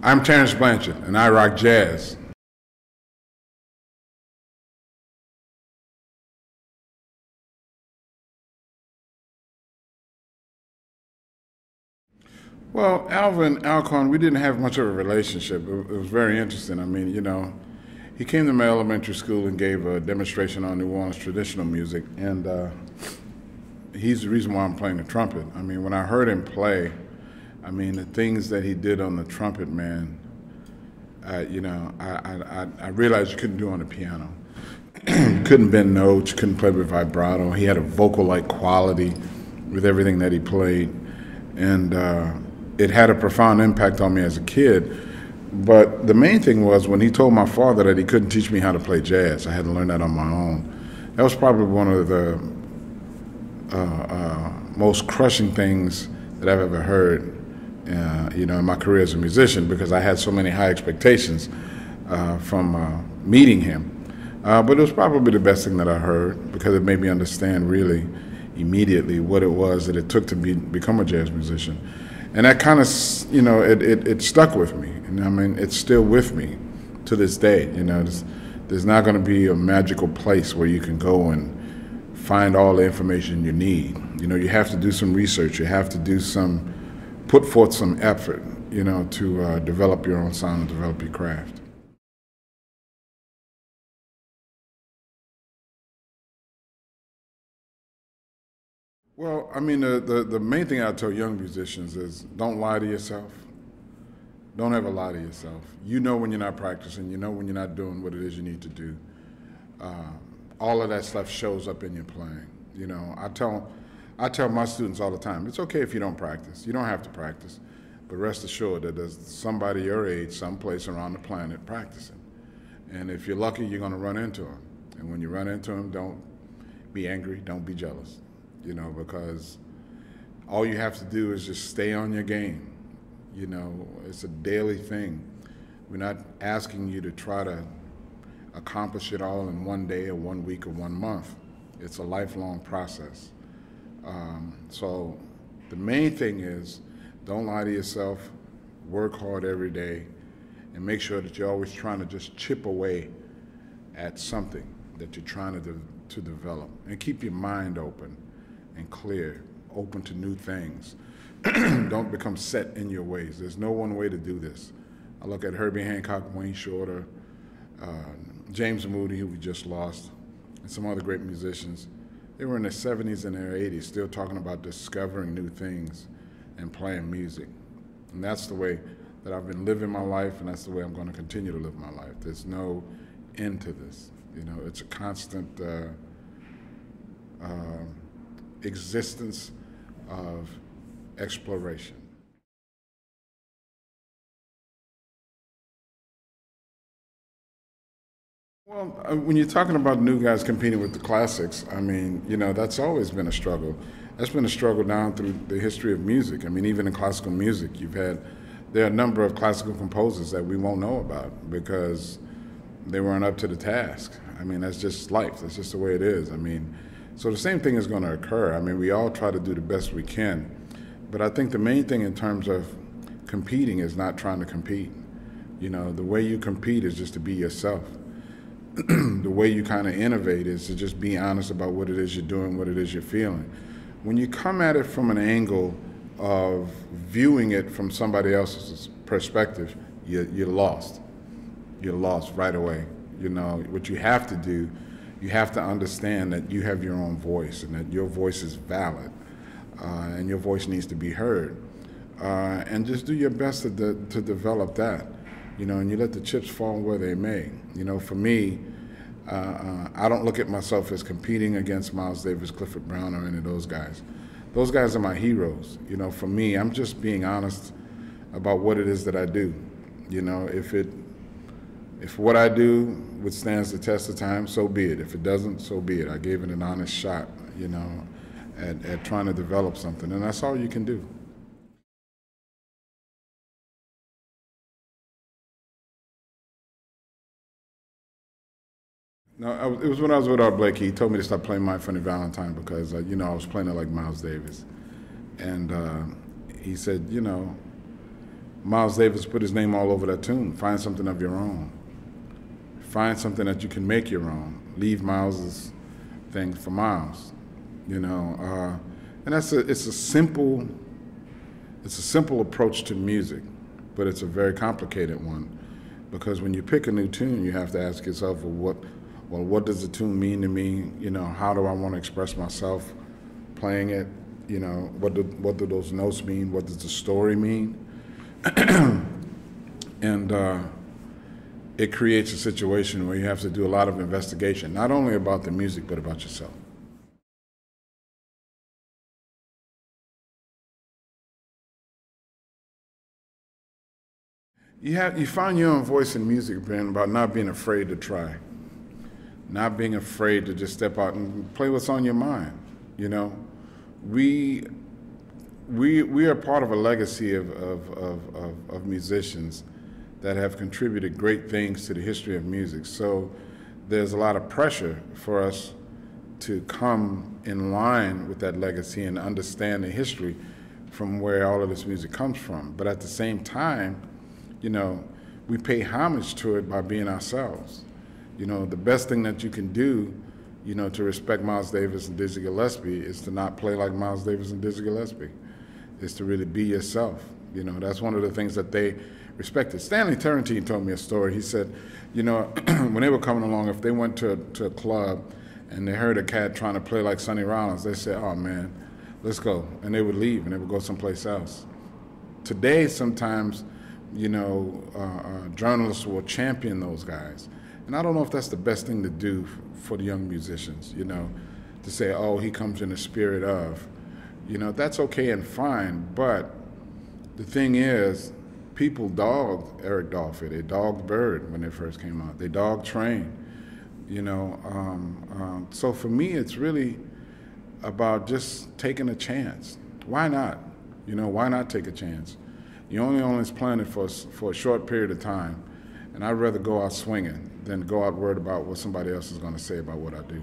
I'm Terence Blanchard, and I rock jazz. Well, Alvin Alcorn, we didn't have much of a relationship. It was very interesting. I mean, he came to my elementary school and gave a demonstration on New Orleans traditional music, and he's the reason why I'm playing the trumpet. I mean, when I heard him play, I mean, the things that he did on the trumpet, man, I realized you couldn't do on the piano. You couldn't bend notes, you couldn't play with vibrato. He had a vocal-like quality with everything that he played, and it had a profound impact on me as a kid. But the main thing was when he told my father that he couldn't teach me how to play jazz. I had to learn that on my own. That was probably one of the most crushing things that I've ever heard, in my career as a musician, because I had so many high expectations from meeting him. But it was probably the best thing that I heard, because it made me understand really immediately what it was that it took to become a jazz musician. And that kind of, it stuck with me. And I mean, it's still with me to this day. There's not going to be a magical place where you can go and find all the information you need. You have to do some research. You have to put forth some effort, to develop your own sound and develop your craft. Well, I mean, the main thing I tell young musicians is don't lie to yourself. Don't ever lie to yourself. You know when you're not practicing. You know when you're not doing what it is you need to do. All of that stuff shows up in your playing. I tell my students all the time, it's okay if you don't practice. You don't have to practice. But rest assured that there's somebody your age, someplace around the planet practicing. And if you're lucky, you're going to run into them. And when you run into them, don't be angry, don't be jealous. Because all you have to do is just stay on your game. It's a daily thing. We're not asking you to try to accomplish it all in one day or 1 week or 1 month. It's a lifelong process. So the main thing is don't lie to yourself, work hard every day, and make sure that you're always trying to just chip away at something that you're trying to develop. And keep your mind open and clear, open to new things. Don't become set in your ways. There's no one way to do this. I look at Herbie Hancock, Wayne Shorter, James Moody, who we just lost, and some other great musicians. They were in their 70s and their 80s still talking about discovering new things and playing music. And that's the way that I've been living my life, and that's the way I'm going to continue to live my life. There's no end to this. It's a constant existence of exploration. Well, when you're talking about new guys competing with the classics, I mean, that's always been a struggle. That's been a struggle down through the history of music. I mean, even in classical music, there are a number of classical composers that we won't know about because they weren't up to the task. I mean, that's just life. That's just the way it is. I mean, so the same thing is going to occur. I mean, we all try to do the best we can. But I think the main thing in terms of competing is not trying to compete. The way you compete is just to be yourself. The way you kind of innovate is to just be honest about what it is you're doing, what it is you're feeling. When you come at it from an angle of viewing it from somebody else's perspective, you're lost. You're lost right away. What you have to do, you have to understand that you have your own voice and that your voice is valid and your voice needs to be heard. And just do your best to develop that, and you let the chips fall where they may. For me, I don't look at myself as competing against Miles Davis, Clifford Brown, or any of those guys. Those guys are my heroes. For me, I'm just being honest about what it is that I do. If what I do withstands the test of time, so be it. If it doesn't, so be it. I gave it an honest shot, at trying to develop something, and that's all you can do. No, it was when I was with Art Blakey. He told me to stop playing My Funny Valentine because, I was playing it like Miles Davis. And he said, Miles Davis put his name all over that tune. Find something of your own. Find something that you can make your own. Leave Miles's thing for Miles, you know. And it's a simple approach to music, but it's a very complicated one, because when you pick a new tune, you have to ask yourself, what does the tune mean to me? You know, how do I want to express myself playing it? You know, what do those notes mean? What does the story mean? And it creates a situation where you have to do a lot of investigation, not only about the music, but about yourself. You find your own voice in music, Ben, about not being afraid to try, not being afraid to just step out and play what's on your mind. You know, we are part of a legacy of musicians that have contributed great things to the history of music. So there's a lot of pressure for us to come in line with that legacy and understand the history from where all of this music comes from. But at the same time, you know, we pay homage to it by being ourselves. You know, the best thing that you can do, you know, to respect Miles Davis and Dizzy Gillespie is to not play like Miles Davis and Dizzy Gillespie. Is to really be yourself. You know, that's one of the things that they respected. Stanley Tarantino told me a story. He said, you know, when they were coming along, if they went to a club and they heard a cat trying to play like Sonny Rollins, they said, oh man, let's go. And they would leave and they would go someplace else. Today, sometimes, you know, journalists will champion those guys. And I don't know if that's the best thing to do for the young musicians, you know, to say, oh, he comes in the spirit of. You know, that's okay and fine, but the thing is, people dogged Eric Dolphy. They dogged Bird when they first came out. They dogged Train, you know. So for me, it's really about just taking a chance. Why not? You know, why not take a chance? You only on this planet for a short period of time, and I'd rather go out swinging than go out worried about what somebody else is going to say about what I do.